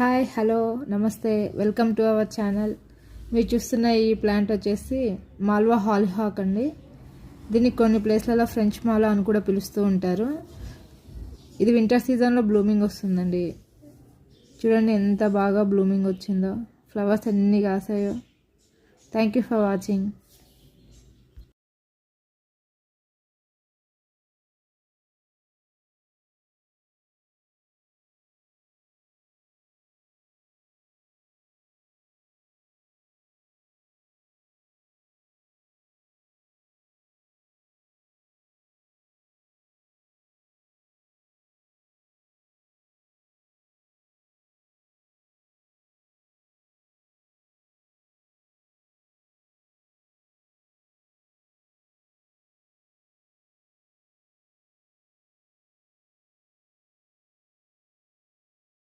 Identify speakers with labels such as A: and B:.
A: Hi hello నమస్తే welcome to our channel. మీరు చూస్తున్న ఈ ప్లాంట్ వచ్చేసి మాల్వా హాలీహాక్ అండి. దీన్ని కొన్ని ప్లేస్లలో ఫ్రెంచ్ మాలా అని కూడా పిలుస్తూ ఉంటారు. ఇది వింటర్ సీజన్లో బ్లూమింగ్ వస్తుందండి. చూడండి ఎంత బాగా బ్లూమింగ్ వచ్చిందో, ఫ్లవర్స్ ఎన్ని కాసాయో. Thank you for watching.